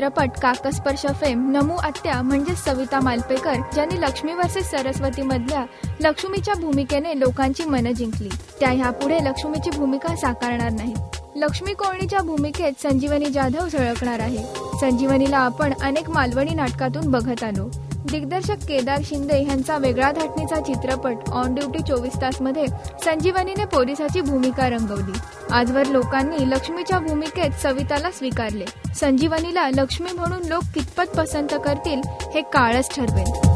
चित्रपट काकस्पर्श फेम नमू आत्या म्हणजे सविता मालपेकर ज्यांनी लक्ष्मी वर्सेस सरस्वती मधल्या लक्ष्मीच्या भूमिकेने लोकांची मनं जिंकली, त्या ह्यापुढे लक्ष्मीची भूमिका साकारणार नाही. लक्ष्मी कोळणीच्या भूमिकेत संजीवनी जाधव झळकणार आहे. संजीवनीला आपण अनेक मालवणी नाटकातून बघत आलो. दिग्दर्शक केदार शिंदे यांचा वेगळा धाटणीचा चित्रपट ऑन ड्युटी 24 तास मध्ये संजीवनीने पोलिसाची भूमिका रंगवली. आजवर लोकांनी लक्ष्मीच्या भूमिकेत सविताला स्वीकारले. संजीवनीला लक्ष्मी म्हणून लोक कितपत पसंत करतील हे काळच ठरवेल.